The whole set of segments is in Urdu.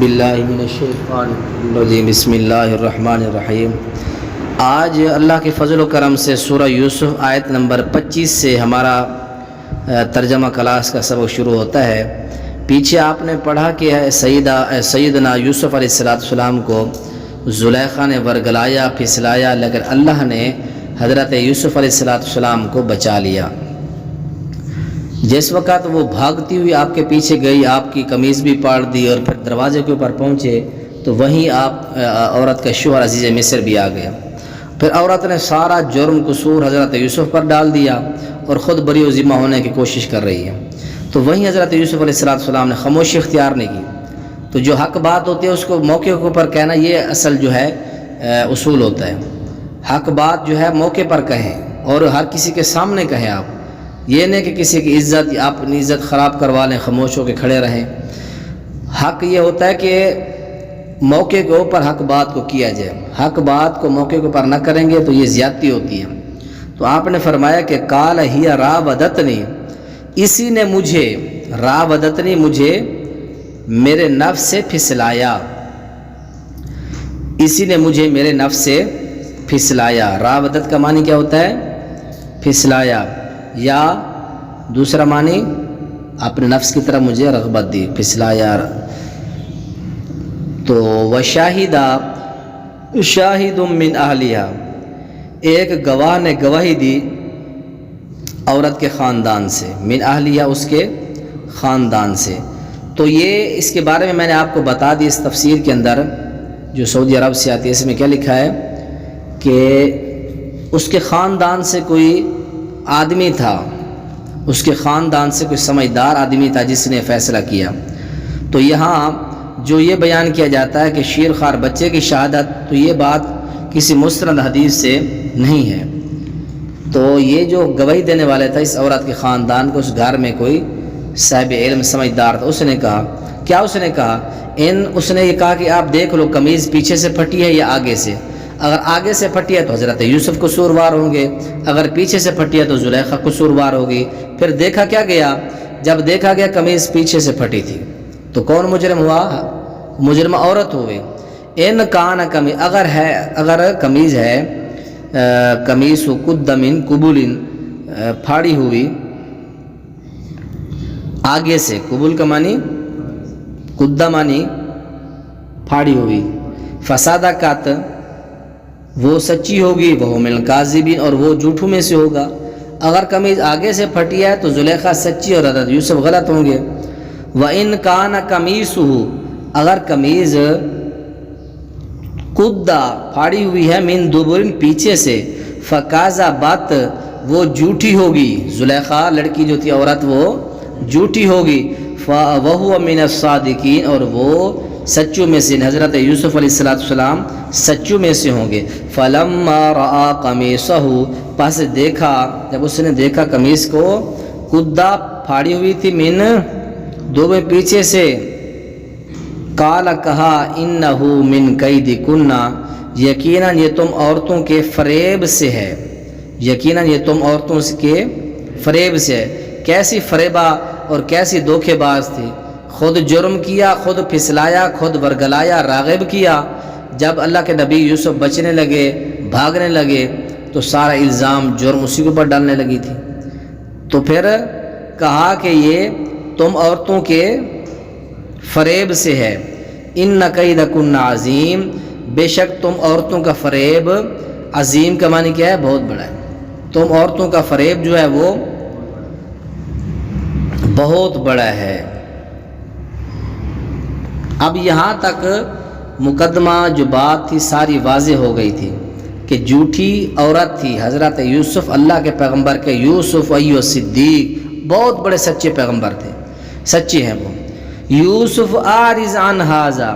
باللہ من الشیطان الرجیم بسم اللہ الرحمن الرحیم۔ آج اللہ کے فضل و کرم سے سورہ یوسف آیت نمبر 25 سے ہمارا ترجمہ کلاس کا سبق شروع ہوتا ہے۔ پیچھے آپ نے پڑھا کہ سیدنا یوسف علیہ السلام کو زلیخا نے ورگلایا پھسلایا، لیکن اللہ نے حضرت یوسف علیہ السلام کو بچا لیا۔ جس وقت وہ بھاگتی ہوئی آپ کے پیچھے گئی، آپ کی قمیض بھی پاڑ دی اور پھر دروازے کے اوپر پہنچے تو وہیں عورت کا شوہر عزیز مصر بھی آ گیا۔ پھر عورت نے سارا جرم قصور حضرت یوسف پر ڈال دیا اور خود بری و ذمہ ہونے کی کوشش کر رہی ہے۔ تو وہیں حضرت یوسف علیہ السلام نے خاموشی اختیار نہیں کی۔ تو جو حق بات ہوتی ہے اس کو موقع کے اوپر کہنا، یہ اصل جو ہے اصول ہوتا ہے۔ حق بات جو ہے موقع پر کہیں اور ہر کسی کے سامنے کہیں۔ آپ یہ نہیں کہ کسی کی عزت یا اپنی عزت خراب کروا لیں، خاموش ہو کے کھڑے رہیں۔ حق یہ ہوتا ہے کہ موقع کے اوپر حق بات کو کیا جائے۔ حق بات کو موقع کے اوپر نہ کریں گے تو یہ زیادتی ہوتی ہے۔ تو آپ نے فرمایا کہ قال ہی راودتنی، اسی نے مجھے راودتنی مجھے میرے نفس سے پھسلایا، اسی نے مجھے میرے نفس سے پھسلایا۔ راودت کا معنی کیا ہوتا ہے؟ پھسلایا، یا دوسرا معنی اپنے نفس کی طرف مجھے رغبت دی، پھسلایا۔ تو وشاہدہ شاہد من اہلیہ، ایک گواہ نے گواہی دی عورت کے خاندان سے، من اہلیہ اس کے خاندان سے۔ تو یہ اس کے بارے میں نے آپ کو بتا دی اس تفسیر کے اندر جو سعودی عرب سے آتی ہے۔ اس میں کیا لکھا ہے کہ اس کے خاندان سے کوئی آدمی تھا، اس کے خاندان سے کوئی سمجھدار آدمی تھا جس نے فیصلہ کیا۔ تو یہاں جو یہ بیان کیا جاتا ہے کہ شیر خوار بچے کی شہادت، تو یہ بات کسی مستند حدیث سے نہیں ہے۔ تو یہ جو گواہی دینے والے تھا اس عورت کے خاندان کو، اس گھر میں کوئی صاحب علم سمجھدار تھا، اس نے کہا کیا؟ اس نے کہا اس نے یہ کہا کہ آپ دیکھ لو قمیض پیچھے سے پھٹی ہے یا آگے سے۔ اگر آگے سے پھٹی ہے تو حضرت یوسف قصوروار ہوں گے، اگر پیچھے سے پھٹی ہے تو زلیخا قصوروار ہوگی۔ پھر دیکھا کیا گیا؟ جب دیکھا گیا قمیض پیچھے سے پھٹی تھی تو کون مجرم ہوا؟ مجرم عورت ہوئی۔ ان کان قمیض، اگر قمیض ہے، قمیص قد من قبول، پھاڑی ہوئی آگے سے، قبول کا معنی قدہ معنی پھاڑی ہوئی، فسادہ کات وہ سچی ہوگی، وہ من الکاذبین اور وہ جھوٹوں میں سے ہوگا۔ اگر قمیض آگے سے پھٹی ہے تو زلیخا سچی اور حضرت یوسف غلط ہوں گے۔ وَإِن كَانَ قَمِيصُهُ، اگر قمیض قدہ پھاڑی ہوئی ہے من دبر پیچھے سے، فَكَاذَبَتْ وہ جھوٹی ہوگی، زلیخا لڑکی جو تھی عورت وہ جھوٹی ہوگی، وَهُوَ مِنَ الصَّادِقِينَ اور وہ سچوں میں سے، حضرت یوسف علیہ السلام سچوں میں سے ہوں گے۔ فَلَمَّا رَأَى قَمِيصَهُ، پس دیکھا، جب اس نے دیکھا قمیص کو قدہ پھاڑی ہوئی تھی من دو میں پیچھے سے، قال کہا اِنَّهُ مِن كَيْدِكُنَّ، یقیناً یہ تم عورتوں کے فریب سے ہے، یقیناً یہ تم عورتوں کے فریب سے ہے۔ کیسی فریبہ اور کیسی دھوکے باز تھی، خود جرم کیا، خود پھسلایا، خود ورگلایا، راغب کیا۔ جب اللہ کے نبی یوسف بچنے لگے، بھاگنے لگے تو سارا الزام جرم اسی کے اوپر ڈالنے لگی تھی۔ تو پھر کہا کہ یہ تم عورتوں کے فریب سے ہے۔ ان کیدکن عظیم، بے شک تم عورتوں کا فریب، عظیم کا معنی کیا ہے؟ بہت بڑا ہے۔ تم عورتوں کا فریب جو ہے وہ بہت بڑا ہے۔ اب یہاں تک مقدمہ جو بات تھی ساری واضح ہو گئی تھی کہ جھوٹی عورت تھی حضرت یوسف، اللہ کے پیغمبر کے یوسف ایھا صدیق، بہت بڑے سچے پیغمبر تھے، سچے ہیں وہ۔ یوسف عارض عن ھذا،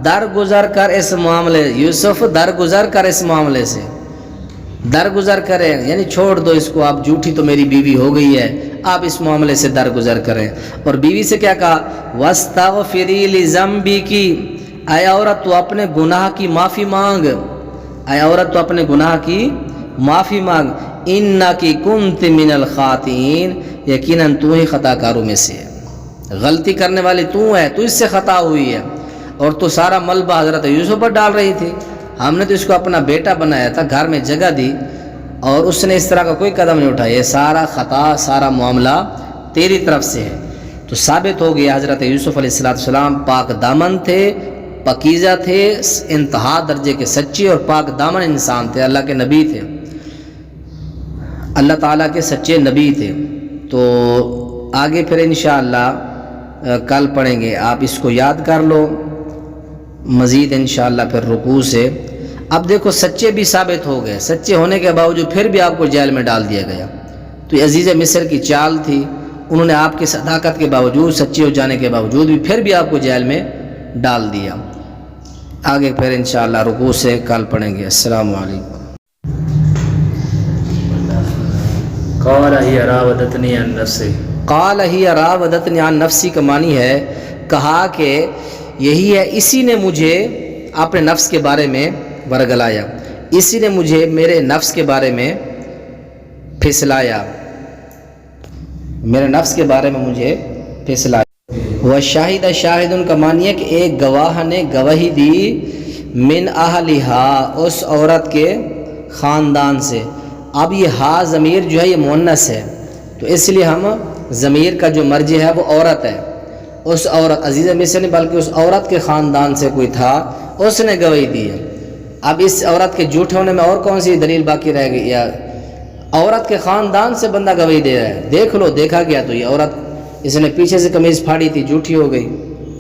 درگزر کر اس معاملے، یوسف درگزر کر اس معاملے سے، درگزر کریں یعنی چھوڑ دو اس کو، آپ جھوٹی تو میری بیوی ہو گئی ہے، آپ اس معاملے سے درگزر کریں۔ اور بیوی سے کیا کہا؟ وَاسْتَغْفِرِي لِذَنْبِكِ، اے عورت تو اپنے گناہ کی معافی مانگ، اے عورت تو اپنے گناہ کی معافی مانگ، اِنَّكِ كُنْتِ مِنَ الْخَاطِئِينَ، یقیناً تو ہی خطا کاروں میں سے ہے، غلطی کرنے والی تو ہے، تو اس سے خطا ہوئی ہے۔ اور تو سارا ملبہ حضرت یوسف پر ڈال رہی تھی، ہم نے تو اس کو اپنا بیٹا بنایا تھا، گھر میں جگہ دی اور اس نے اس طرح کا کوئی قدم نہیں اٹھایا، یہ سارا خطا سارا معاملہ تیری طرف سے ہے۔ تو ثابت ہو گیا حضرت یوسف علیہ السلام پاک دامن تھے، پاکیزہ تھے، انتہا درجے کے سچے اور پاک دامن انسان تھے، اللہ کے نبی تھے، اللہ تعالیٰ کے سچے نبی تھے۔ تو آگے پھر انشاءاللہ کل پڑھیں گے، آپ اس کو یاد کر لو مزید انشاءاللہ پھر رکوع سے۔ اب دیکھو سچے بھی ثابت ہو گئے، سچے ہونے کے باوجود پھر بھی آپ کو جیل میں ڈال دیا گیا، تو یہ عزیز مصر کی چال تھی، انہوں نے آپ کی صداقت کے باوجود، سچے ہو جانے کے باوجود بھی پھر بھی آپ کو جیل میں ڈال دیا۔ آگے پھر انشاءاللہ رکوع سے کل پڑھیں گے۔ السلام علیکم۔ قال ہی راودتنی عن نفسی، قال ہی راودتنی عن نفسی کا معنی ہے کہا کہ یہی ہے اسی نے مجھے اپنے نفس کے بارے میں ورگلایا، اسی نے مجھے میرے نفس کے بارے میں پھسلایا، میرے نفس کے بارے میں مجھے پھسلایا۔ وشاہد شاہد کا معنی ہے کہ ایک گواہ نے گواہی دی من اہلہا، اس عورت کے خاندان سے۔ اب یہ ہا ضمیر جو ہے یہ مؤنث ہے، تو اس لیے ہم ضمیر کا جو مرجع ہے وہ عورت ہے، اس عورت عزیز مصر نے بلکہ اس عورت کے خاندان سے کوئی تھا، اس نے گواہی دی ہے۔ اب اس عورت کے جھوٹ ہونے میں اور کون سی دلیل باقی رہ گئی؟ یا عورت کے خاندان سے بندہ گواہی دے رہا ہے، دیکھ لو، دیکھا گیا تو یہ عورت، اس نے پیچھے سے قمیض پھاڑی تھی، جھوٹی ہو گئی۔